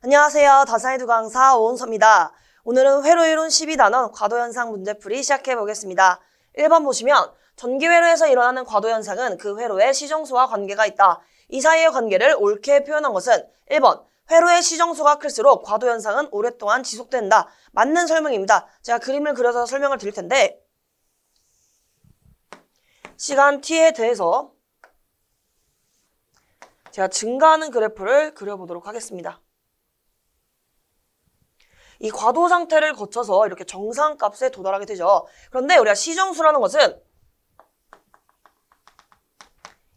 안녕하세요. 다산이두 강사 오은서입니다. 오늘은 회로 이론 12단원 과도현상 문제풀이 시작해보겠습니다. 1번 보시면 전기회로에서 일어나는 과도현상은 그 회로의 시정수와 관계가 있다. 이 사이의 관계를 옳게 표현한 것은 1번 회로의 시정수가 클수록 과도현상은 오랫동안 지속된다. 맞는 설명입니다. 제가 그림을 그려서 설명을 드릴 텐데 시간 t에 대해서 제가 증가하는 그래프를 그려보도록 하겠습니다. 이 과도 상태를 거쳐서 이렇게 정상값에 도달하게 되죠. 그런데 우리가 시정수라는 것은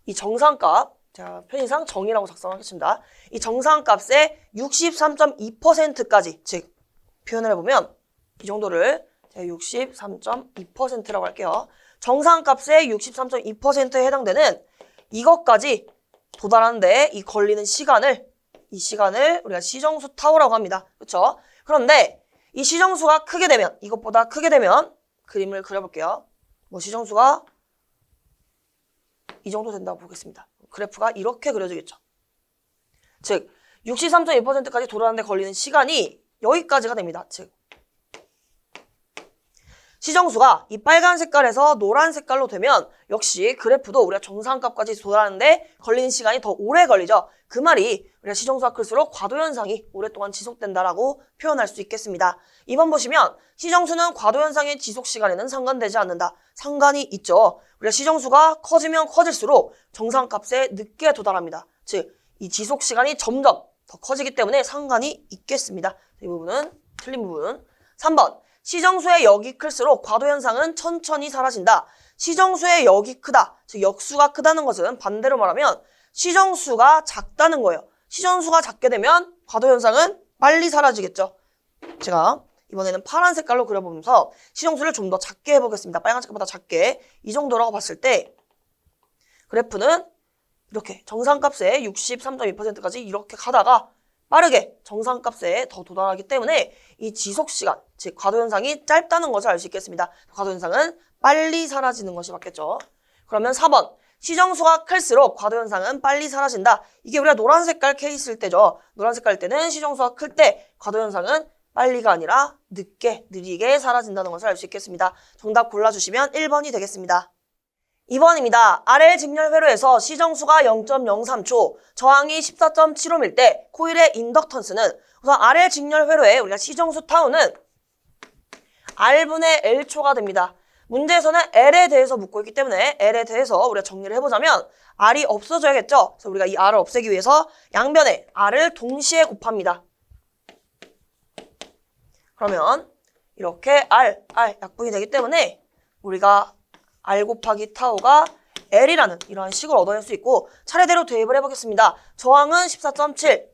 이 정상값, 제가 편의상 정이라고 작성하겠습니다. 이 정상값의 63.2%까지, 즉 표현을 해보면 이 정도를 제가 63.2%라고 할게요. 정상값의 63.2%에 해당되는 이것까지 도달하는데 이 걸리는 시간을, 이 시간을 우리가 시정수 타우라고 합니다. 그렇죠? 그런데 이 시정수가 크게 되면, 이것보다 크게 되면 그림을 그려볼게요. 시정수가 이 정도 된다고 보겠습니다. 그래프가 이렇게 그려지겠죠. 즉 63.1%까지 도달하는데 걸리는 시간이 여기까지가 됩니다. 즉 시정수가 이 빨간 색깔에서 노란 색깔로 되면 역시 그래프도 우리가 정상값까지 도달하는데 걸리는 시간이 더 오래 걸리죠. 그 말이 우리가 시정수가 클수록 과도현상이 오랫동안 지속된다라고 표현할 수 있겠습니다. 2번 보시면 시정수는 과도현상의 지속시간에는 상관되지 않는다. 상관이 있죠. 우리가 시정수가 커지면 커질수록 정상값에 늦게 도달합니다. 즉 이 지속시간이 점점 더 커지기 때문에 상관이 있겠습니다. 이 부분은 틀린 부분. 3번 시정수의 역이 클수록 과도현상은 천천히 사라진다. 시정수의 역이 크다. 즉 역수가 크다는 것은 반대로 말하면 시정수가 작다는 거예요. 시정수가 작게 되면 과도현상은 빨리 사라지겠죠. 제가 이번에는 파란 색깔로 그려보면서 시정수를 좀 더 작게 해보겠습니다. 빨간 색깔보다 작게. 이 정도라고 봤을 때 그래프는 이렇게 정상값의 63.2%까지 이렇게 가다가 빠르게 정상값에 더 도달하기 때문에 이 지속시간, 즉 과도현상이 짧다는 것을 알 수 있겠습니다. 과도현상은 빨리 사라지는 것이 맞겠죠. 그러면 4번 시정수가 클수록 과도현상은 빨리 사라진다. 이게 우리가 노란 색깔 케이스일 때죠. 노란 색깔일 때는 시정수가 클 때 과도현상은 빨리가 아니라 늦게, 느리게 사라진다는 것을 알 수 있겠습니다. 정답 골라주시면 1번이 되겠습니다. 2번입니다. RL 직렬 회로에서 시정수가 0.03초, 저항이 14.75일 때 코일의 인덕턴스는 우선 RL 직렬 회로에 우리가 시정수 타우는 R분의 L초가 됩니다. 문제에서는 L에 대해서 묻고 있기 때문에 L에 대해서 우리가 정리를 해보자면 R이 없어져야겠죠. 그래서 우리가 이 R을 없애기 위해서 양변에 R을 동시에 곱합니다. 그러면 이렇게 R 약분이 되기 때문에 우리가 R 곱하기 타우가 L이라는 이러한 식을 얻어낼 수 있고 차례대로 대입을 해보겠습니다. 저항은 14.7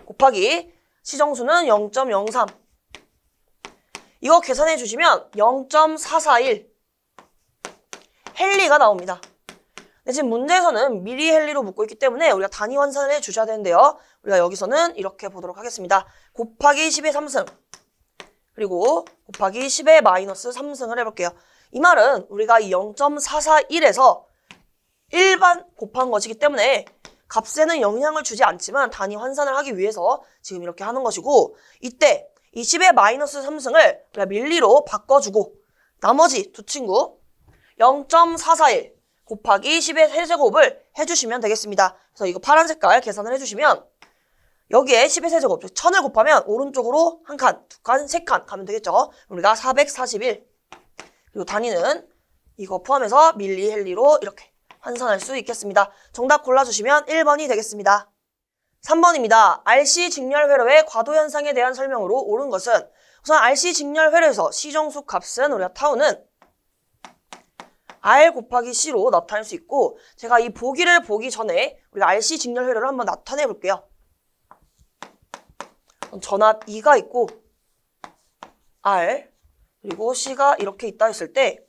곱하기 시정수는 0.03 이거 계산해 주시면 0.441 헨리가 나옵니다. 근데 지금 문제에서는 미리 헨리로 묻고 있기 때문에 우리가 단위 환산을 해 주셔야 되는데요. 우리가 여기서는 이렇게 보도록 하겠습니다. 곱하기 10의 3승 그리고 곱하기 10의 마이너스 3승을 해볼게요. 이 말은 우리가 이 0.441에서 일반 곱한 것이기 때문에 값에는 영향을 주지 않지만 단위 환산을 하기 위해서 지금 이렇게 하는 것이고 이때 이 10의 마이너스 3승을 우리가 밀리로 바꿔주고 나머지 두 친구 0.441 곱하기 10의 세제곱을 해주시면 되겠습니다. 그래서 이거 파란 색깔 계산을 해주시면 여기에 10의 세제곱, 1000을 곱하면 오른쪽으로 한 칸, 두 칸, 세 칸 가면 되겠죠. 우리가 441 그리고 단위는 이거 포함해서 밀리, 헨리로 이렇게 환산할 수 있겠습니다. 정답 골라주시면 1번이 되겠습니다. 3번입니다. RC 직렬 회로의 과도현상에 대한 설명으로 옳은 것은 우선 RC 직렬 회로에서 시정수 값은 우리가 타우는 R 곱하기 C로 나타낼 수 있고 제가 이 보기를 보기 전에 우리가 RC 직렬 회로를 한번 나타내 볼게요. 전압 2가 있고 R 그리고 C가 이렇게 있다 했을 때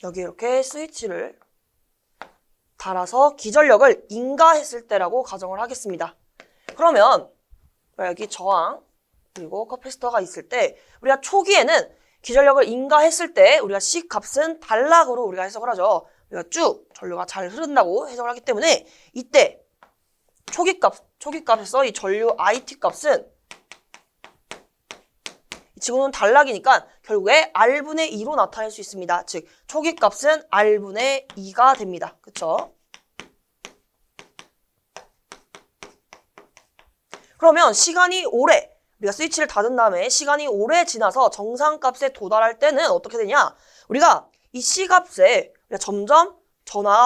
여기 이렇게 스위치를 달아서 기전력을 인가했을 때라고 가정을 하겠습니다. 그러면 여기 저항 그리고 커패시터가 있을 때 우리가 초기에는 기전력을 인가했을 때 우리가 C 값은 단락으로 우리가 해석을 하죠. 우리가 쭉 전류가 잘 흐른다고 해석을 하기 때문에 이때 초기값에서 이 전류 IT 값은 이 지구는 단락이니까 결국에 R분의 2로 나타낼 수 있습니다. 즉 초기값은 R분의 2가 됩니다. 그쵸? 그러면 시간이 오래, 우리가 스위치를 닫은 다음에 시간이 오래 지나서 정상값에 도달할 때는 어떻게 되냐? 우리가 이 C값에 우리가 점점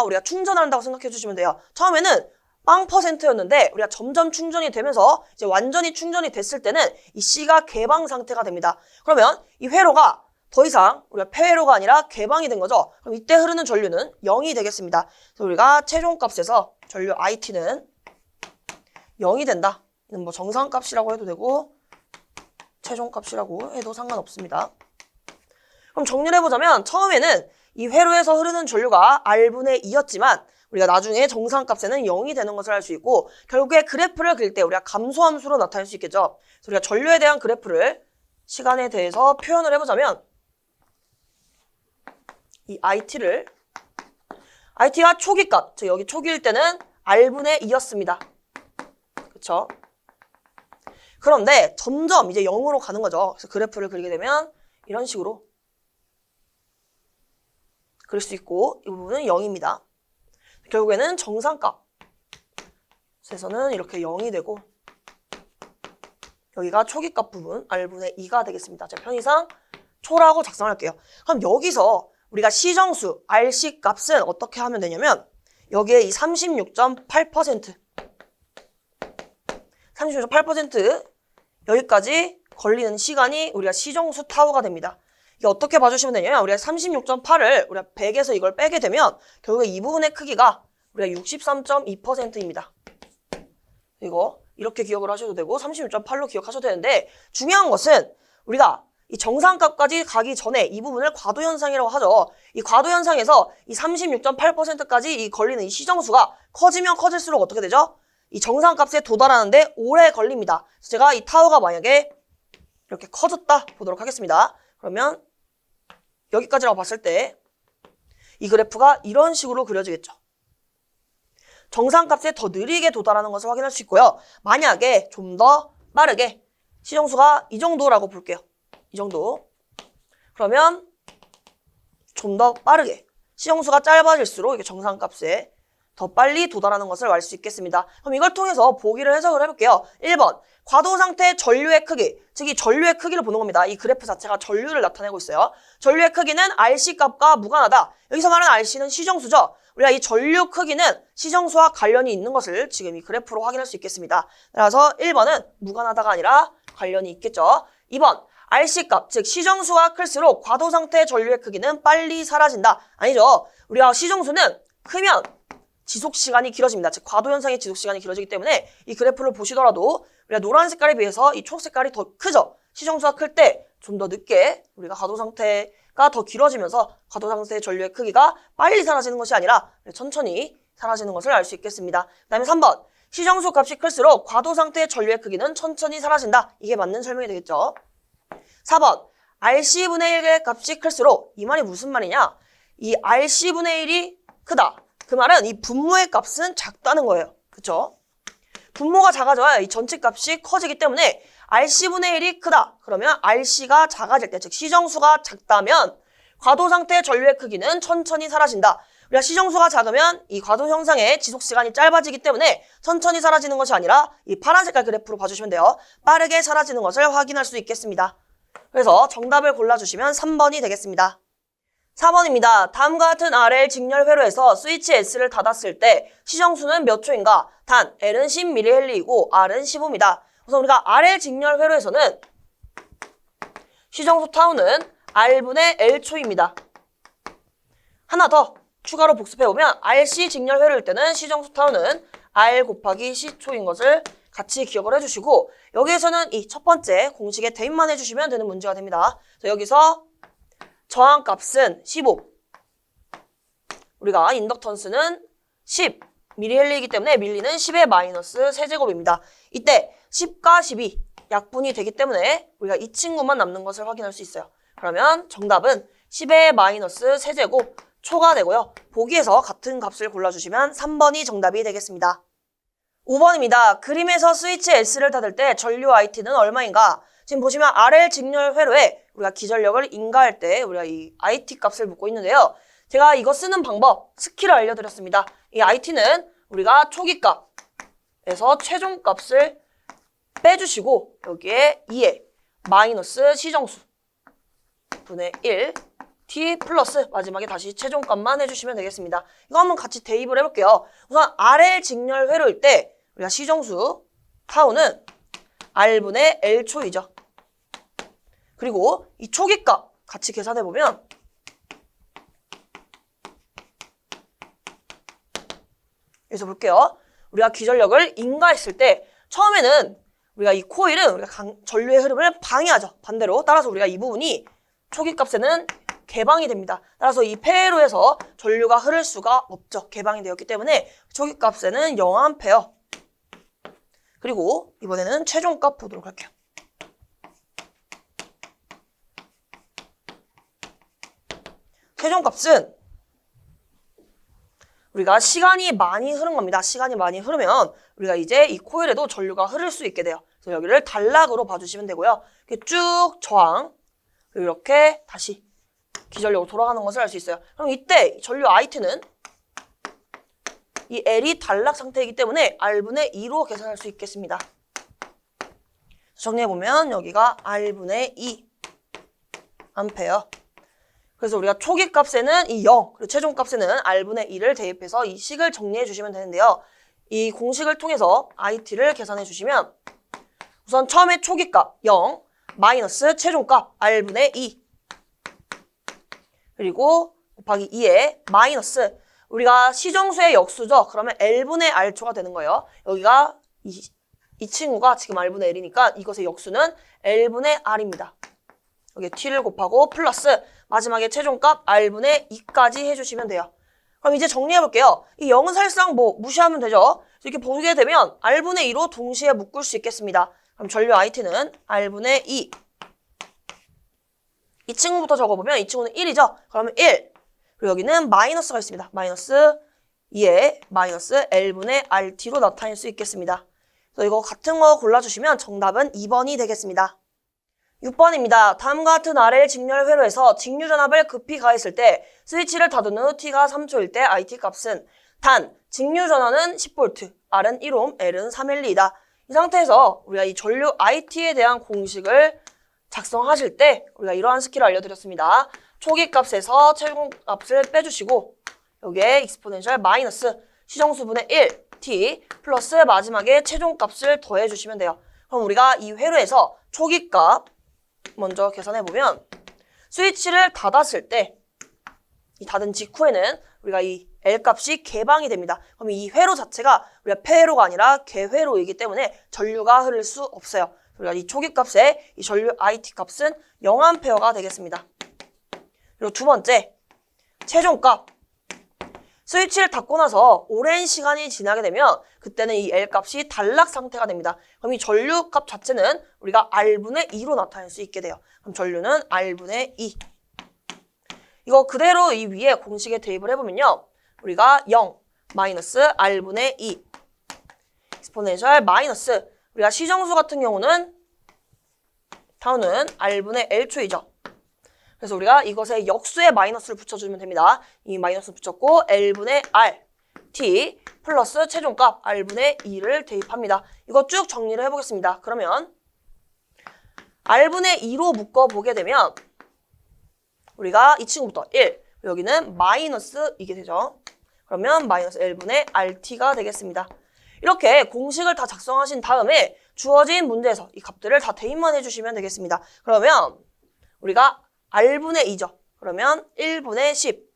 우리가 충전을 한다고 생각해 주시면 돼요. 처음에는 0%였는데 우리가 점점 충전이 되면서 이제 완전히 충전이 됐을 때는 이 C가 개방 상태가 됩니다. 그러면 이 회로가 더 이상 우리가 폐회로가 아니라 개방이 된 거죠. 그럼 이때 흐르는 전류는 0이 되겠습니다. 그래서 우리가 최종값에서 전류 IT는 0이 된다. 뭐 정상값이라고 해도 되고 최종값이라고 해도 상관없습니다. 그럼 정리를 해보자면 처음에는 이 회로에서 흐르는 전류가 R분의 2였지만 우리가 나중에 정상값에는 0이 되는 것을 알 수 있고 결국에 그래프를 그릴 때 우리가 감소함수로 나타낼 수 있겠죠. 그래서 우리가 전류에 대한 그래프를 시간에 대해서 표현을 해보자면 이 IT가 초기값, 즉 여기 초기일 때는 R분의 2였습니다. 그쵸? 그런데 점점 이제 0으로 가는 거죠. 그래서 그래프를 그리게 되면 이런 식으로 그릴 수 있고 이 부분은 0입니다. 결국에는 정상값에서는 이렇게 0이 되고 여기가 초기값 부분 R분의 2가 되겠습니다. 제가 편의상 초라고 작성할게요. 그럼 여기서 우리가 시정수 RC 값은 어떻게 하면 되냐면 여기에 이 36.8% 여기까지 걸리는 시간이 우리가 시정수 타우가 됩니다. 이게 어떻게 봐주시면 되냐면 우리가 36.8을 우리가 100에서 이걸 빼게 되면 결국에 이 부분의 크기가 우리가 63.2%입니다. 이거 이렇게 기억을 하셔도 되고 36.8로 기억하셔도 되는데 중요한 것은 우리가 이 정상값까지 가기 전에 이 부분을 과도현상이라고 하죠. 이 과도현상에서 이 36.8%까지 이 걸리는 이 시정수가 커지면 커질수록 어떻게 되죠? 이 정상값에 도달하는데 오래 걸립니다. 그래서 제가 이 타워가 만약에 이렇게 커졌다 보도록 하겠습니다. 그러면 여기까지라고 봤을 때 이 그래프가 이런 식으로 그려지겠죠. 정상값에 더 느리게 도달하는 것을 확인할 수 있고요. 만약에 좀 더 빠르게 시정수가 이 정도라고 볼게요. 이 정도. 그러면 좀 더 빠르게 시정수가 짧아질수록 이게 정상값에 더 빨리 도달하는 것을 알 수 있겠습니다. 그럼 이걸 통해서 보기를 해석을 해볼게요. 1번 과도 상태 전류의 크기, 즉 이 전류의 크기를 보는 겁니다. 이 그래프 자체가 전류를 나타내고 있어요. 전류의 크기는 RC 값과 무관하다. 여기서 말하는 RC는 시정수죠. 우리가 이 전류 크기는 시정수와 관련이 있는 것을 지금 이 그래프로 확인할 수 있겠습니다. 따라서 1번은 무관하다가 아니라 관련이 있겠죠. 2번 RC 값, 즉 시정수가 클수록 과도 상태 전류의 크기는 빨리 사라진다. 아니죠. 우리가 시정수는 크면 지속시간이 길어집니다. 즉 과도현상의 지속시간이 길어지기 때문에 이 그래프를 보시더라도 우리가 노란 색깔에 비해서 이 초록 색깔이 더 크죠. 시정수가 클 때 좀 더 늦게 우리가 과도상태가 더 길어지면서 과도상태의 전류의 크기가 빨리 사라지는 것이 아니라 천천히 사라지는 것을 알 수 있겠습니다. 그 다음에 3번 시정수 값이 클수록 과도상태의 전류의 크기는 천천히 사라진다. 이게 맞는 설명이 되겠죠. 4번 RC분의 1의 값이 클수록 이 말이 무슨 말이냐. 이 RC분의 1이 크다. 그 말은 이 분모의 값은 작다는 거예요. 그쵸? 분모가 작아져야 이 전체 값이 커지기 때문에 RC분의 1이 크다. 그러면 RC가 작아질 때, 즉 시정수가 작다면 과도 상태의 전류의 크기는 천천히 사라진다. 우리가 시정수가 작으면 이 과도 형상의 지속시간이 짧아지기 때문에 천천히 사라지는 것이 아니라 이 파란 색깔 그래프로 봐주시면 돼요. 빠르게 사라지는 것을 확인할 수 있겠습니다. 그래서 정답을 골라주시면 3번이 되겠습니다. 4번입니다. 다음과 같은 RL 직렬 회로에서 스위치 S를 닫았을 때 시정수는 몇 초인가? 단 L은 10mH이고 R은 15입니다. 그래서 우리가 RL 직렬 회로에서는 시정수 타우는 R분의 L초입니다. 하나 더 추가로 복습해보면 RC 직렬 회로일 때는 시정수 타우는 R 곱하기 C초인 것을 같이 기억을 해주시고 여기에서는 이 첫 번째 공식에 대입만 해주시면 되는 문제가 됩니다. 여기서 저항값은 15. 우리가 인덕턴스는 10mH이기 때문에 밀리는 10의 마이너스 세제곱입니다. 이때 10과 10이 약분이 되기 때문에 우리가 이 친구만 남는 것을 확인할 수 있어요. 그러면 정답은 10의 마이너스 세제곱 초가 되고요. 보기에서 같은 값을 골라주시면 3번이 정답이 되겠습니다. 5번입니다. 그림에서 스위치 S를 닫을 때 전류 IT는 얼마인가? 지금 보시면 RL 직렬 회로에 우리가 기전력을 인가할 때 우리가 이 IT 값을 묻고 있는데요. 제가 이거 쓰는 방법, 스킬을 알려드렸습니다. 이 IT는 우리가 초기값에서 최종값을 빼주시고 여기에 2에 마이너스 시정수 분의 1 t 플러스 마지막에 다시 최종값만 해주시면 되겠습니다. 이거 한번 같이 대입을 해볼게요. 우선 RL 직렬 회로일 때 우리가 시정수 타우는 R분의 L초이죠. 그리고 이 초기값 같이 계산해보면 여기서 볼게요. 우리가 기전력을 인가했을 때 처음에는 우리가 이 코일은 우리가 전류의 흐름을 방해하죠. 반대로 따라서 우리가 이 부분이 초기값에는 개방이 됩니다. 따라서 이 폐회로에서 전류가 흐를 수가 없죠. 개방이 되었기 때문에 초기값에는 0A. 그리고 이번에는 최종값 보도록 할게요. 최종값은 우리가 시간이 많이 흐른 겁니다. 시간이 많이 흐르면 우리가 이제 이 코일에도 전류가 흐를 수 있게 돼요. 그래서 여기를 단락으로 봐주시면 되고요. 이렇게 쭉 저항, 그리고 이렇게 다시 기전력으로 돌아가는 것을 알 수 있어요. 그럼 이때 전류 IT는 이 L이 단락 상태이기 때문에 R분의 2로 계산할 수 있겠습니다. 정리해보면 여기가 R분의 2 암페어. 그래서 우리가 초기값에는 이 0, 그리고 최종값에는 R분의 2를 대입해서 이 식을 정리해 주시면 되는데요. 이 공식을 통해서 IT를 계산해 주시면 우선 처음에 초기값 0, 마이너스 최종값 R분의 2 그리고 곱하기 2에 마이너스 우리가 시정수의 역수죠. 그러면 L분의 R초가 되는 거예요. 여기가 이 친구가 지금 R분의 L이니까 이것의 역수는 L분의 R입니다. 여기에 T를 곱하고 플러스 마지막에 최종값 R분의 2까지 해주시면 돼요. 그럼 이제 정리해볼게요. 이 0은 사실상 뭐 무시하면 되죠. 이렇게 보게 되면 R분의 2로 동시에 묶을 수 있겠습니다. 그럼 전류 IT는 R분의 2. 이 친구부터 적어보면 이 친구는 1이죠. 그러면 1. 그리고 여기는 마이너스가 있습니다. 마이너스 2에 마이너스 L분의 RT로 나타낼 수 있겠습니다. 그래서 이거 같은 거 골라주시면 정답은 2번이 되겠습니다. 6번입니다. 다음과 같은 RL 직렬 회로에서 직류 전압을 급히 가했을 때 스위치를 닫은 후 T가 3초일 때 IT 값은 단 직류 전압은 10V, R은 1옴, L은 3밀리이다. 이 상태에서 우리가 이 전류 IT에 대한 공식을 작성하실 때 우리가 이러한 스킬을 알려드렸습니다. 초기 값에서 최종 값을 빼주시고 여기에 익스포넨셜 마이너스 시정수분의 1 t 플러스 마지막에 최종 값을 더해주시면 돼요. 그럼 우리가 이 회로에서 초기 값 먼저 계산해보면 스위치를 닫았을 때 이 닫은 직후에는 우리가 이 L 값이 개방이 됩니다. 그럼 이 회로 자체가 우리가 폐회로가 아니라 개회로이기 때문에 전류가 흐를 수 없어요. 우리가 이 초기 값의 이 전류 IT 값은 0A 되겠습니다. 그리고 두 번째, 최종값. 스위치를 닫고 나서 오랜 시간이 지나게 되면 그때는 이 L 값이 단락 상태가 됩니다. 그럼 이 전류 값 자체는 우리가 R분의 2로 나타낼 수 있게 돼요. 그럼 전류는 R분의 2. 이거 그대로 이 위에 공식에 대입을 해보면요. 우리가 0, 마이너스 R분의 2. 익스포넨셜 마이너스 우리가 시정수 같은 경우는 타우는 R분의 L초이죠. 그래서 우리가 이것에 역수의 마이너스를 붙여주면 됩니다. 이 마이너스 붙였고 L분의 R, T 플러스 최종값 R분의 2를 대입합니다. 이거 쭉 정리를 해보겠습니다. 그러면 R분의 2로 묶어보게 되면 우리가 이 친구부터 1, 여기는 마이너스 이게 되죠. 그러면 마이너스 L분의 RT가 되겠습니다. 이렇게 공식을 다 작성하신 다음에 주어진 문제에서 이 값들을 다 대입만 해주시면 되겠습니다. 그러면 우리가 R분의 2죠. 그러면 1분의 10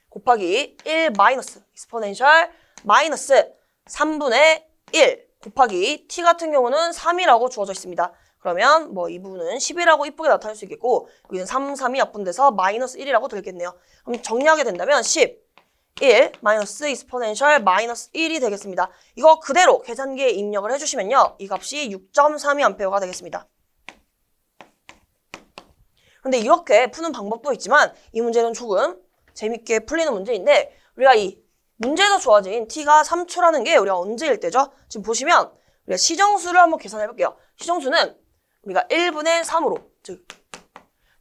곱하기 1 마이너스 익스포넨셜 마이너스 3분의 1 곱하기 t 같은 경우는 3이라고 주어져 있습니다. 그러면 뭐 이 부분은 10이라고 이쁘게 나타낼 수 있겠고 여기는 3, 3이 약분돼서 마이너스 1이라고 되겠네요. 그럼 정리하게 된다면 10, 1 마이너스 익스포넨셜 마이너스 1이 되겠습니다. 이거 그대로 계산기에 입력을 해주시면요. 이 값이 6.32A가 되겠습니다. 그런데 이렇게 푸는 방법도 있지만 이 문제는 조금 재밌게 풀리는 문제인데 우리가 이 문제에서 주어진 t가 3초라는 게 우리가 언제일 때죠? 지금 보시면 우리가 시정수를 한번 계산해 볼게요. 시정수는 우리가 1분의 3으로 즉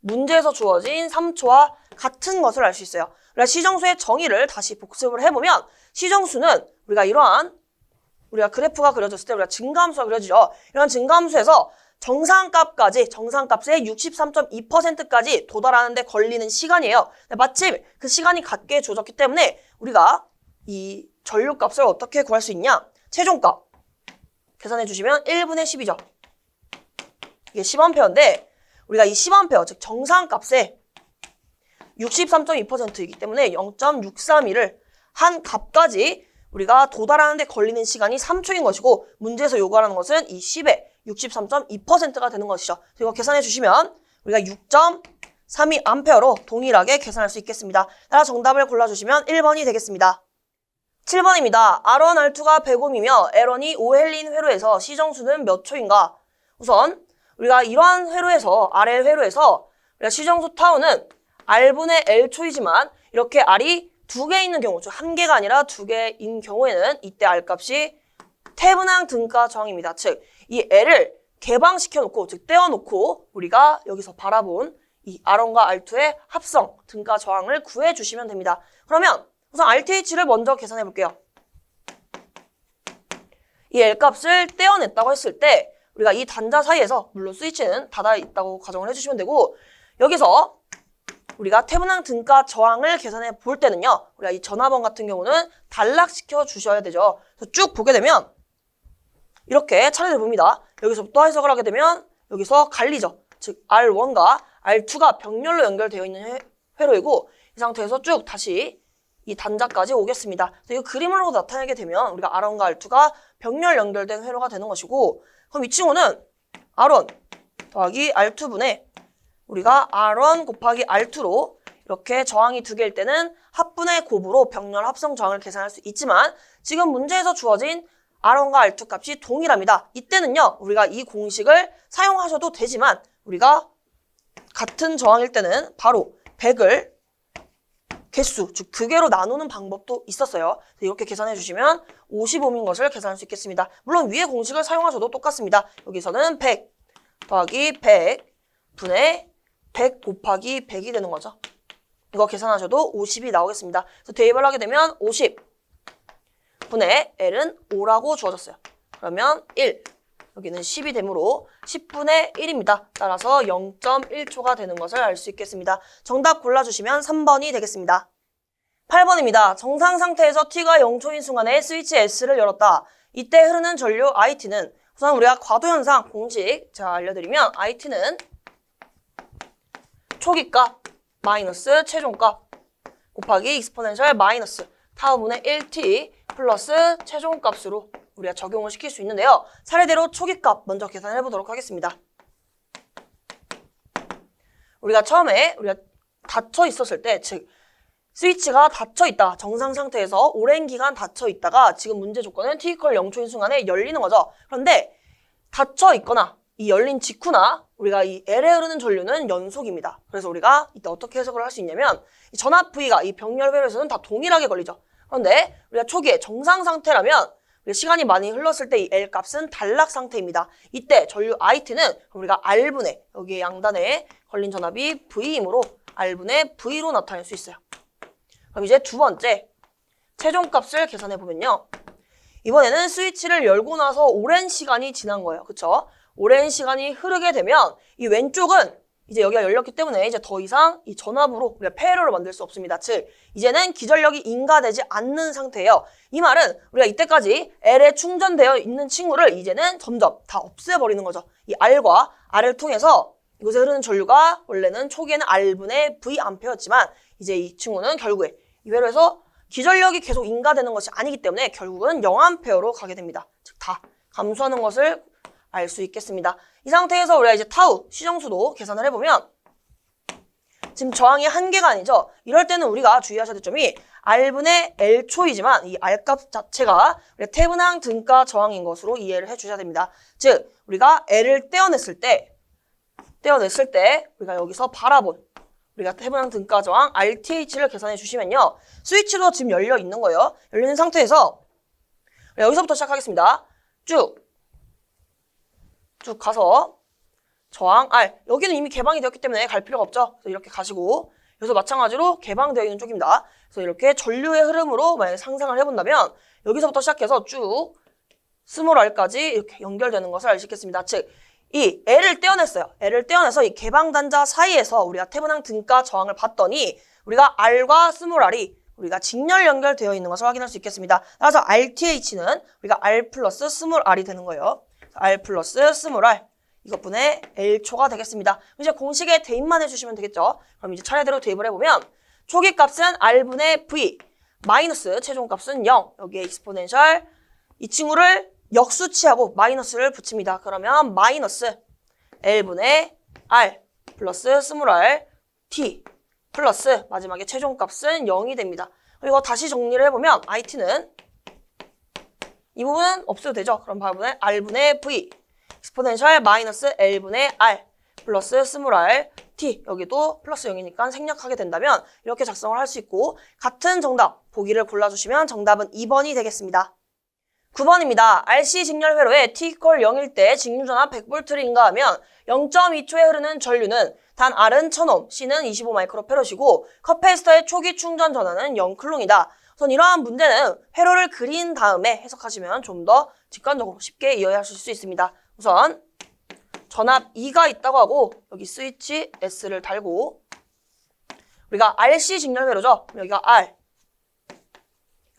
문제에서 주어진 3초와 같은 것을 알 수 있어요. 우리가 시정수의 정의를 다시 복습을 해보면 시정수는 우리가 이러한 우리가 그래프가 그려졌을 때 우리가 증가함수가 그려지죠. 이런 증가함수에서 정상값의 63.2%까지 도달하는 데 걸리는 시간이에요. 마침 그 시간이 같게 주어졌기 때문에 우리가 이 전류값을 어떻게 구할 수 있냐? 최종값 계산해 주시면 1분의 10이죠. 이게 10A인데 우리가 이 10A 즉 정상값의 63.2%이기 때문에 0.632를 한 값까지 우리가 도달하는 데 걸리는 시간이 3초인 것이고 문제에서 요구하는 것은 이 10의 63.2%가 되는 것이죠. 이거 계산해 주시면 우리가 6.32A로 동일하게 계산할 수 있겠습니다. 따라 정답을 골라주시면 1번이 되겠습니다. 7번입니다. R1, R2가 100옴이며 L1이 5헬린 회로에서 시정수는 몇 초인가? 우선 우리가 이러한 회로에서 RL 회로에서 우리가 시정수 타우는 R분의 L초이지만 이렇게 R이 2개 있는 경우, 즉 1개가 아니라 2개인 경우에는 이때 R값이 태분항 등가 저항입니다. 즉 이 L을 개방시켜놓고 즉 떼어놓고 우리가 여기서 바라본 이 R1과 R2의 합성 등가 저항을 구해주시면 됩니다. 그러면 우선 RTH를 먼저 계산해 볼게요. 이 L값을 떼어냈다고 했을 때 우리가 이 단자 사이에서 물론 스위치는 닫아 있다고 가정을 해주시면 되고 여기서 우리가 태분항 등가 저항을 계산해 볼 때는요. 우리가 이 전화번 같은 경우는 단락시켜 주셔야 되죠. 그래서 쭉 보게 되면 이렇게 차례를 봅니다. 여기서부터 해석을 하게 되면 여기서 갈리죠. 즉 R1과 R2가 병렬로 연결되어 있는 회로이고 이 상태에서 쭉 다시 이 단자까지 오겠습니다. 그래서 이 그림으로 나타내게 되면 우리가 R1과 R2가 병렬 연결된 회로가 되는 것이고 그럼 이 친구는 R1 더하기 R2분의 우리가 R1 곱하기 R2로 이렇게 저항이 2개일 때는 합분의 곱으로 병렬 합성 저항을 계산할 수 있지만 지금 문제에서 주어진 R1과 R2 값이 동일합니다. 이때는요. 우리가 이 공식을 사용하셔도 되지만 우리가 같은 저항일 때는 바로 100을 개수, 즉 2개로 나누는 방법도 있었어요. 이렇게 계산해 주시면 50옴인 것을 계산할 수 있겠습니다. 물론 위의 공식을 사용하셔도 똑같습니다. 여기서는 100 더하기 100 분의 100 곱하기 100이 되는 거죠. 이거 계산하셔도 50이 나오겠습니다. 그래서 대입을 하게 되면 50 분의 L은 5라고 주어졌어요. 그러면 1, 여기는 10이 되므로 10분의 1입니다. 따라서 0.1초가 되는 것을 알 수 있겠습니다. 정답 골라주시면 3번이 되겠습니다. 8번입니다. 정상 상태에서 T가 0초인 순간에 스위치 S를 열었다. 이때 흐르는 전류 IT는 우선 우리가 과도현상 공식 제가 알려드리면 IT는 초기값 마이너스 최종값 곱하기 익스포넨셜 마이너스 타우분의 1t 플러스 최종값으로 우리가 적용을 시킬 수 있는데요. 사례대로 초기값 먼저 계산해 보도록 하겠습니다. 우리가 처음에 우리가 닫혀 있었을 때, 즉 스위치가 닫혀 있다. 정상 상태에서 오랜 기간 닫혀 있다가 지금 문제 조건은 t = 0초인 순간에 열리는 거죠. 그런데 닫혀 있거나 이 열린 직후나 우리가 이 L에 흐르는 전류는 연속입니다. 그래서 우리가 이때 어떻게 해석을 할 수 있냐면 이 전압 V가 이 병렬 회로에서는 다 동일하게 걸리죠. 그런데 우리가 초기에 정상 상태라면 시간이 많이 흘렀을 때 이 L 값은 단락 상태입니다. 이때 전류 IT는 우리가 R분의 여기 양단에 걸린 전압이 V이므로 R분의 V로 나타낼 수 있어요. 그럼 이제 두 번째 최종값을 계산해 보면요. 이번에는 스위치를 열고 나서 오랜 시간이 지난 거예요. 그쵸? 오랜 시간이 흐르게 되면 이 왼쪽은 이제 여기가 열렸기 때문에 이제 더 이상 이 전압으로 우리가 폐회로를 만들 수 없습니다. 즉 이제는 기전력이 인가되지 않는 상태예요. 이 말은 우리가 이때까지 L에 충전되어 있는 친구를 이제는 점점 다 없애버리는 거죠. 이 R과 R을 통해서 이곳에 흐르는 전류가 원래는 초기에는 R분의 VA였지만 이제 이 친구는 결국에 이 회로에서 기전력이 계속 인가되는 것이 아니기 때문에 결국은 0A로 가게 됩니다. 즉 다 감소하는 것을 알 수 있겠습니다. 이 상태에서 우리가 이제 타우 시정수도 계산을 해보면 지금 저항이 1개가 아니죠. 이럴 때는 우리가 주의하셔야 될 점이 R분의 L초이지만 이 R값 자체가 우리가 태분항 등가 저항인 것으로 이해를 해주셔야 됩니다. 즉 우리가 L을 떼어냈을 때 떼어냈을 때 우리가 여기서 바라본 우리가 태분양 등가 저항 RTH를 계산해 주시면요. 스위치도 지금 열려 있는 거예요. 열려 있는 상태에서 여기서부터 시작하겠습니다. 쭉 가서 저항 R. 여기는 이미 개방이 되었기 때문에 갈 필요가 없죠. 그래서 이렇게 가시고 여기서 마찬가지로 개방되어 있는 쪽입니다. 그래서 이렇게 전류의 흐름으로 만약에 상상을 해본다면 여기서부터 시작해서 쭉 스몰 R까지 이렇게 연결되는 것을 알 수 있겠습니다. 즉, 이 L을 떼어냈어요. L을 떼어내서 이 개방 단자 사이에서 우리가 태분양 등가 저항을 봤더니 우리가 R과 스몰 R이 우리가 직렬 연결되어 있는 것을 확인할 수 있겠습니다. 따라서 RTH는 우리가 R 플러스 스몰 R이 되는 거예요. R 플러스 스몰 R 이것분의 L초가 되겠습니다. 이제 공식에 대입만 해주시면 되겠죠. 그럼 이제 차례대로 대입을 해보면 초기 값은 R분의 V 마이너스 최종 값은 0 여기에 익스포넨셜 이 친구를 역수치하고 마이너스를 붙입니다. 그러면 마이너스 L분의 R 플러스 스몰 R T 플러스 마지막에 최종 값은 0이 됩니다. 그리고 다시 정리를 해보면 IT는 이 부분은 없어도 되죠. 그럼 바로분의 R분의 V 익스포넨셜 마이너스 L분의 R 플러스 스몰 R T 여기도 플러스 0이니까 생략하게 된다면 이렇게 작성을 할 수 있고 같은 정답 보기를 골라주시면 정답은 2번이 되겠습니다. 9번입니다. RC 직렬 회로에 T = 0일 때 직류전압 100V를 인가하면 0.2초에 흐르는 전류는 단 R은 1000옴, C는 25마이크로페럿이고 컵페이스터의 초기 충전 전압은 0클롱이다. 우선 이러한 문제는 회로를 그린 다음에 해석하시면 좀 더 직관적으로 쉽게 이해하실 수 있습니다. 우선 전압 E가 있다고 하고 여기 스위치 S를 달고 우리가 RC 직렬 회로죠. 여기가 R,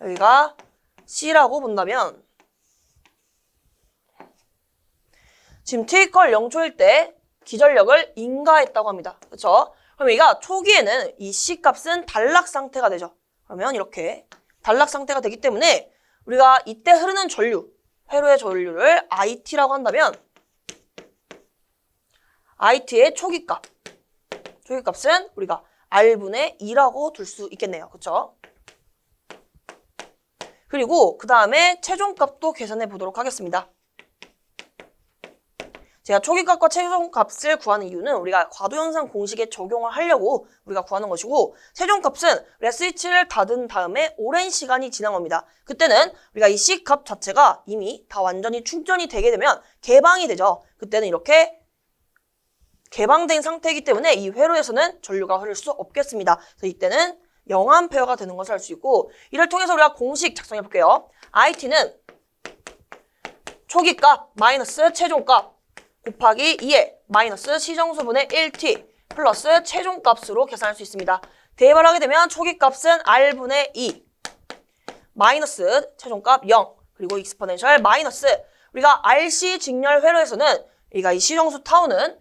여기가 C라고 본다면 지금 T = 0초일 때 기전력을 인가했다고 합니다. 그렇죠? 그럼 얘가 초기에는 이 C 값은 단락 상태가 되죠. 그러면 이렇게 단락 상태가 되기 때문에 우리가 이때 흐르는 전류, 회로의 전류를 IT라고 한다면 IT의 초기값은 우리가 R분의 2라고 둘 수 있겠네요. 그렇죠? 그리고 그 다음에 최종값도 계산해 보도록 하겠습니다. 제가 초기값과 최종값을 구하는 이유는 우리가 과도현상 공식에 적용을 하려고 우리가 구하는 것이고 최종값은 우리가 스위치를 닫은 다음에 오랜 시간이 지난 겁니다. 그때는 우리가 이 C값 자체가 이미 다 완전히 충전이 되게 되면 개방이 되죠. 그때는 이렇게 개방된 상태이기 때문에 이 회로에서는 전류가 흐를 수 없겠습니다. 그래서 이때는 0A가 되는 것을 알 수 있고 이를 통해서 우리가 공식 작성해 볼게요. IT는 초기값 마이너스 최종값 곱하기 2의 마이너스 시정수분의 1t 플러스 최종값으로 계산할 수 있습니다. 대입을 하게 되면 초기값은 R분의 2 마이너스 최종값 0 그리고 익스포넨셜 마이너스 우리가 RC 직렬 회로에서는 우리가 이 시정수 타우는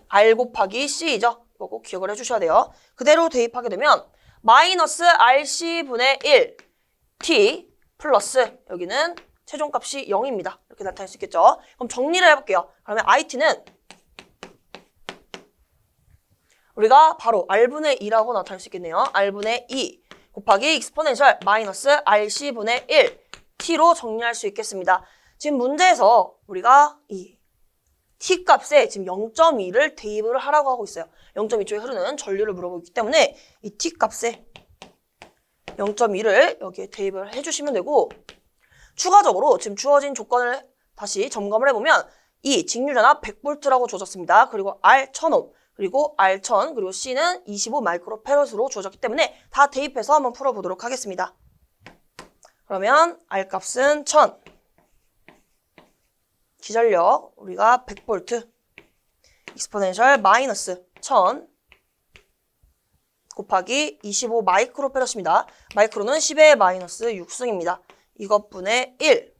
R 곱하기 C이죠. 이거 꼭 기억을 해주셔야 돼요. 그대로 대입하게 되면 마이너스 RC분의 1 T 플러스 여기는 최종값이 0입니다. 이렇게 나타낼 수 있겠죠. 그럼 정리를 해볼게요. 그러면 IT는 우리가 바로 R분의 2라고 나타낼 수 있겠네요. R분의 2 곱하기 익스포넨셜 마이너스 RC분의 1 T로 정리할 수 있겠습니다. 지금 문제에서 우리가 이 T 값에 지금 0.2를 대입을 하라고 하고 있어요. 0.2초에 흐르는 전류를 물어보고 있기 때문에 이 T 값에 0.2를 여기에 대입을 해주시면 되고 추가적으로 지금 주어진 조건을 다시 점검을 해보면 이 직류전압 100V라고 주어졌습니다. 그리고 R 1000옴 그리고 R 1000 그리고 C는 25마이크로페럿으로 주어졌기 때문에 다 대입해서 한번 풀어보도록 하겠습니다. 그러면 R 값은 1000 기전력 우리가 100V 익스포넨셜 마이너스 1000 곱하기 25 마이크로페럿입니다. 마이크로는 10의 마이너스 6승입니다. 이것분의 1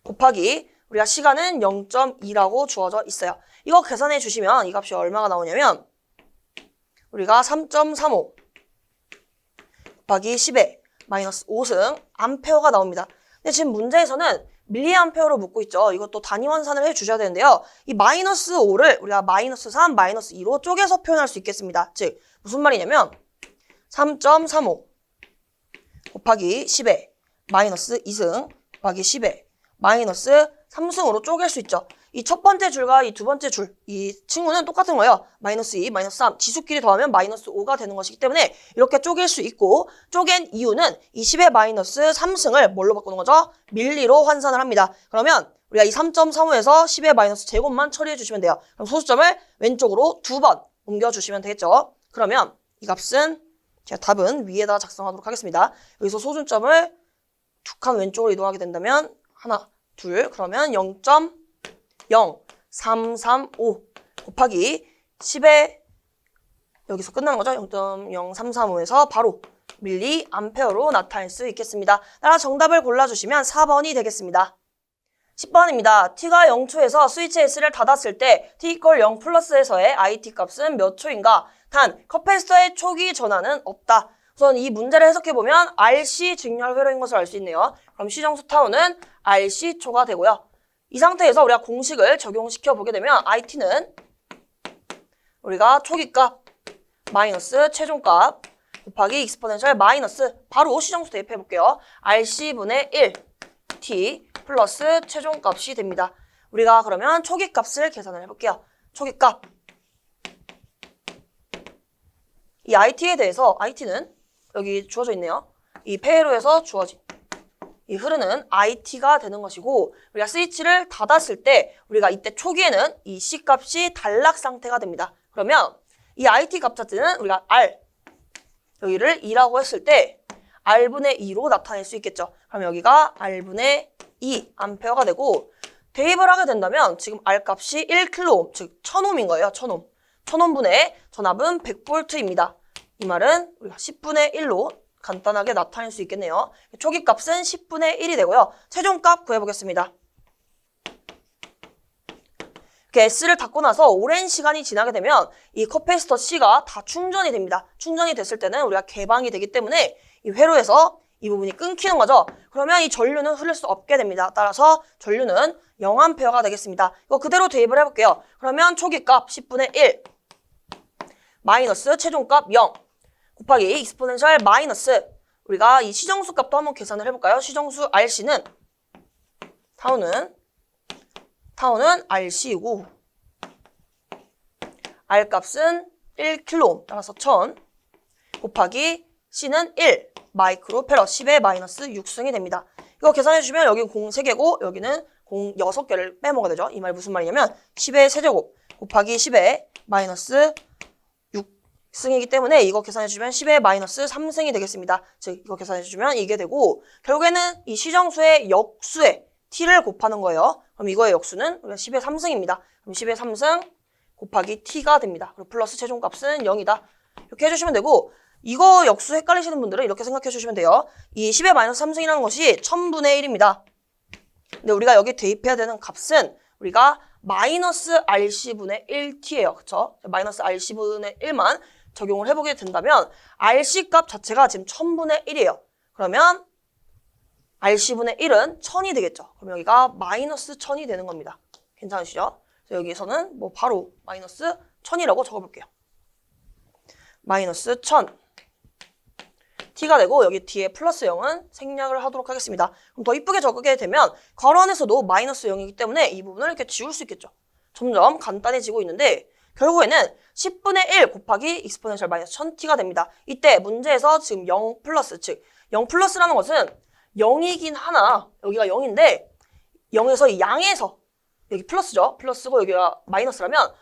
곱하기 우리가 시간은 0.2라고 주어져 있어요. 이거 계산해 주시면 이 값이 얼마가 나오냐면 우리가 3.35 곱하기 10의 마이너스 5승 암페어가 나옵니다. 근데 지금 문제에서는 밀리암페어로 묻고 있죠. 이것도 단위 환산을 해주셔야 되는데요. 이 마이너스 5를 우리가 마이너스 3, 마이너스 2로 쪼개서 표현할 수 있겠습니다. 즉 무슨 말이냐면 3.35 곱하기 10의 마이너스 2승 곱하기 10의 마이너스 3승으로 쪼갤 수 있죠. 이 첫 번째 줄과 이 두 번째 줄, 이 친구는 똑같은 거예요. 마이너스 2, 마이너스 3, 지수끼리 더하면 마이너스 5가 되는 것이기 때문에 이렇게 쪼갤 수 있고, 쪼갠 이유는 이 10의 마이너스 3승을 뭘로 바꾸는 거죠? 밀리로 환산을 합니다. 그러면 우리가 이 3.35에서 10의 마이너스 제곱만 처리해 주시면 돼요. 그럼 소수점을 왼쪽으로 2번 옮겨주시면 되겠죠. 그러면 이 값은 제가 답은 위에다 작성하도록 하겠습니다. 여기서 소수점을 두 칸 왼쪽으로 이동하게 된다면 하나, 둘, 그러면 0.0335 곱하기 10의 여기서 끝나는 거죠. 0.0335에서 바로 밀리암페어로 나타낼 수 있겠습니다. 따라 정답을 골라주시면 4번이 되겠습니다. 10번입니다. t가 0초에서 스위치 S를 닫았을 때 t = 0 플러스에서의 IT 값은 몇 초인가? 단, 커패시터의 초기 전환은 없다. 우선 이 문제를 해석해보면 RC 직렬 회로인 것을 알 수 있네요. 그럼 시정수 타우는 RC초가 되고요. 이 상태에서 우리가 공식을 적용시켜 보게 되면 IT는 우리가 초기값 마이너스 최종값 곱하기 익스포넨셜 마이너스 바로 시정수 대입해 볼게요. RC분의 1 T 플러스 최종값이 됩니다. 우리가 그러면 초기값을 계산을 해볼게요. 초기값 이 IT에 대해서 IT는 여기 주어져 있네요. 이 회로에서 주어진 이 흐르는 IT가 되는 것이고, 우리가 스위치를 닫았을 때 우리가 이때 초기에는 이 C값이 단락 상태가 됩니다. 그러면 이 IT 값 자체는 우리가 R 여기를 2라고 했을 때 R분의 2로 나타낼 수 있겠죠. 그럼 여기가 R분의 2 암페어가 되고, 대입을 하게 된다면 지금 R 값이 1kΩ, 즉 1000옴인 거예요. 1000옴. 1000옴분의 전압은 100V입니다. 이 말은 우리가 10분의 1로 간단하게 나타낼 수 있겠네요. 초기값은 10분의 1이 되고요. 최종값 구해보겠습니다. 이렇게 S를 닫고 나서 오랜 시간이 지나게 되면 이 커패시터 C가 다 충전이 됩니다. 충전이 됐을 때는 우리가 개방이 되기 때문에 이 회로에서 이 부분이 끊기는 거죠. 그러면 이 전류는 흐를 수 없게 됩니다. 따라서 전류는 0A가 되겠습니다. 이거 그대로 대입을 해볼게요. 그러면 초기값 10분의 1 마이너스 최종값 0 곱하기 익스포넨셜 마이너스 우리가 이 시정수 값도 한번 계산을 해볼까요? 시정수 RC는 타우는 RC이고 R 값은 1kΩ 따라서 1000 곱하기 C는 1 마이크로페러 10의 마이너스 6승이 됩니다. 이거 계산해주시면 여기 공 3개고 여기는 공 6개를 빼먹어야 되죠. 이 말 무슨 말이냐면 10의 세제곱 곱하기 10의 마이너스 6승이기 때문에 이거 계산해주면 10의 마이너스 3승이 되겠습니다. 즉 이거 계산해주면 이게 되고, 결국에는 이 시정수의 역수에 t를 곱하는 거예요. 그럼 이거의 역수는 우리가 10의 3승입니다. 그럼 10의 3승 곱하기 t가 됩니다. 그리고 플러스 최종값은 0이다. 이렇게 해주시면 되고, 이거 역수 헷갈리시는 분들은 이렇게 생각해 주시면 돼요. 이 10의 마이너스 3승이라는 것이 1000분의 1입니다. 근데 우리가 여기 대입해야 되는 값은 우리가 마이너스 RC분의 1t예요. 그쵸? 마이너스 RC분의 1만 적용을 해보게 된다면 RC 값 자체가 지금 1000분의 1이에요. 그러면 RC분의 1은 1000이 되겠죠. 그럼 여기가 마이너스 1000이 되는 겁니다. 괜찮으시죠? 그래서 여기서는 뭐 바로 마이너스 1000이라고 적어볼게요. 마이너스 1000 t가 되고 여기 뒤에 플러스 0은 생략을 하도록 하겠습니다. 그럼 더 이쁘게 적게 되면 괄호 안에서도 마이너스 0이기 때문에 이 부분을 이렇게 지울 수 있겠죠. 점점 간단해지고 있는데 결국에는 10분의 1 곱하기 익스포넨셜 마이너스 1000t가 됩니다. 이때 문제에서 지금 0 플러스, 즉 0 플러스라는 것은 0이긴 하나 여기가 0인데 0에서 이 양에서 여기 플러스죠. 플러스고 여기가 마이너스라면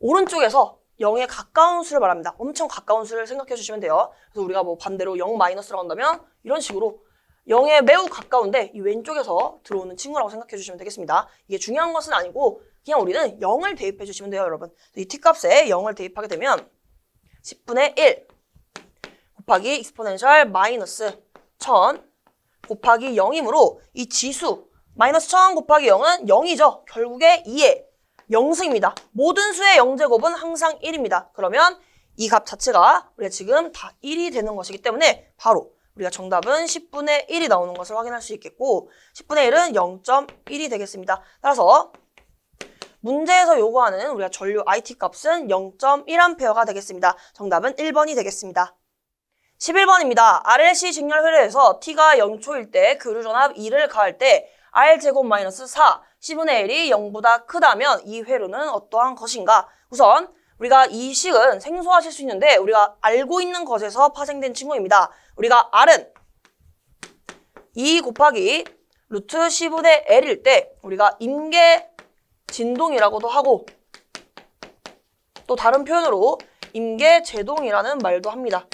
오른쪽에서 0에 가까운 수를 말합니다. 엄청 가까운 수를 생각해 주시면 돼요. 그래서 우리가 뭐 반대로 0 마이너스라고 한다면 이런 식으로 0에 매우 가까운데 이 왼쪽에서 들어오는 친구라고 생각해 주시면 되겠습니다. 이게 중요한 것은 아니고 그냥 우리는 0을 대입해 주시면 돼요, 여러분. 이 t값에 0을 대입하게 되면 10분의 1 곱하기 익스포넨셜 마이너스 1000 곱하기 0이므로 이 지수 마이너스 1000 곱하기 0은 0이죠. 결국에 2에 0승입니다. 모든 수의 0제곱은 항상 1입니다. 그러면 이 값 자체가 우리가 지금 다 1이 되는 것이기 때문에 바로 우리가 정답은 10분의 1이 나오는 것을 확인할 수 있겠고 10분의 1은 0.1이 되겠습니다. 따라서 문제에서 요구하는 우리가 전류 IT 값은 0.1A가 되겠습니다. 정답은 1번이 되겠습니다. 11번입니다. RLC 직렬 회로에서 t가 0초일 때 교류전압 2를 가할 때 R제곱 마이너스 4, C분의 L이 0보다 크다면 이 회로는 어떠한 것인가? 우선 우리가 이 식은 생소하실 수 있는데 우리가 알고 있는 것에서 파생된 친구입니다. 우리가 R은 2 곱하기 루트 C분의 L일 때 우리가 임계 진동이라고도 하고 또 다른 표현으로 임계 제동이라는 말도 합니다.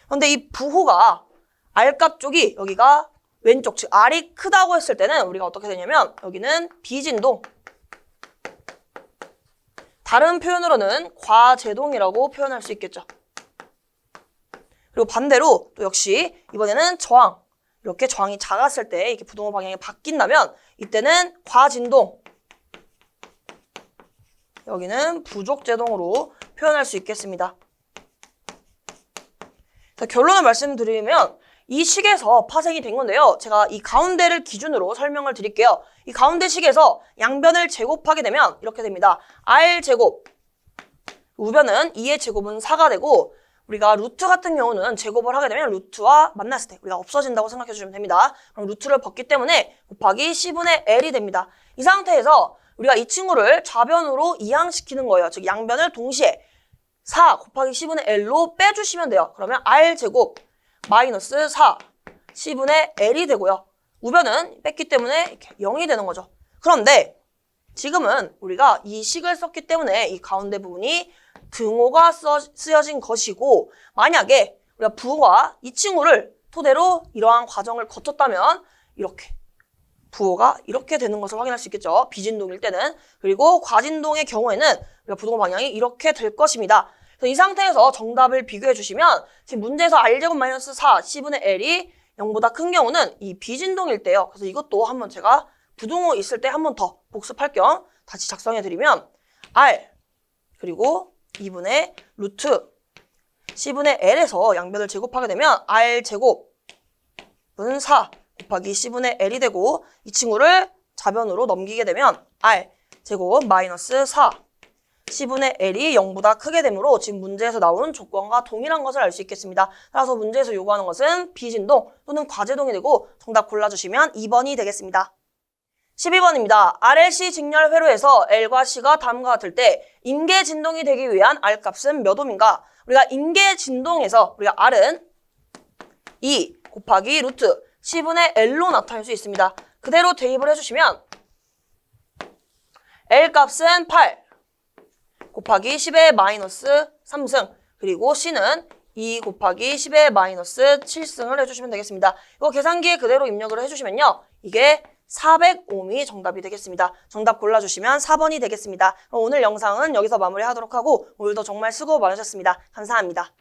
그런데 이 부호가 R값 쪽이 여기가 왼쪽, 즉 R이 크다고 했을 때는 우리가 어떻게 되냐면 여기는 비진동, 다른 표현으로는 과제동이라고 표현할 수 있겠죠. 그리고 반대로 또 역시 이번에는 저항, 이렇게 저항이 작았을 때 이렇게 부동호 방향이 바뀐다면 이때는 과진동, 여기는 부족제동으로 표현할 수 있겠습니다. 자, 결론을 말씀드리면 이 식에서 파생이 된 건데요. 제가 이 가운데를 기준으로 설명을 드릴게요. 이 가운데 식에서 양변을 제곱하게 되면 이렇게 됩니다. R제곱, 우변은 2의 제곱은 4가 되고 우리가 루트 같은 경우는 제곱을 하게 되면 루트와 만났을 때 우리가 없어진다고 생각해 주시면 됩니다. 그럼 루트를 벗기 때문에 곱하기 C분의 L이 됩니다. 이 상태에서 우리가 이 친구를 좌변으로 이항시키는 거예요. 즉 양변을 동시에 4 곱하기 C분의 L로 빼주시면 돼요. 그러면 R제곱 마이너스 4 C분의 L이 되고요. 우변은 뺐기 때문에 이렇게 0이 되는 거죠. 그런데 지금은 우리가 이 식을 썼기 때문에 이 가운데 부분이 등호가 쓰여진 것이고 만약에 우리가 부호가 이 친구를 토대로 이러한 과정을 거쳤다면 이렇게 부호가 이렇게 되는 것을 확인할 수 있겠죠. 비진동일 때는. 그리고 과진동의 경우에는 우리가 부동호 방향이 이렇게 될 것입니다. 그래서 이 상태에서 정답을 비교해 주시면 지금 문제에서 R제곱 마이너스 4 C분의 L이 0보다 큰 경우는 이 비진동일 때요. 그래서 이것도 한번 제가 부동호 있을 때 한 번 더 복습할 겸 다시 작성해 드리면 R 그리고 2분의 루트 C분의 L에서 양변을 제곱하게 되면 R제곱은 4 곱하기 C분의 L이 되고 이 친구를 좌변으로 넘기게 되면 R제곱 마이너스 4 C분의 L이 0보다 크게 되므로 지금 문제에서 나온 조건과 동일한 것을 알 수 있겠습니다. 따라서 문제에서 요구하는 것은 비진동 또는 과제동이 되고 정답 골라주시면 2번이 되겠습니다. 12번입니다. RLC 직렬 회로에서 L과 C가 다음과 같을 때 임계 진동이 되기 위한 R값은 몇 옴인가? 우리가 임계 진동에서 우리가 R은 2 곱하기 루트 C분의 L로 나타낼 수 있습니다. 그대로 대입을 해주시면 L값은 8 곱하기 10의 마이너스 3승 그리고 C는 2 곱하기 10의 마이너스 7승을 해주시면 되겠습니다. 이거 계산기에 그대로 입력을 해주시면요. 이게 400옴이 정답이 되겠습니다. 정답 골라주시면 4번이 되겠습니다. 그럼 오늘 영상은 여기서 마무리하도록 하고 오늘도 정말 수고 많으셨습니다. 감사합니다.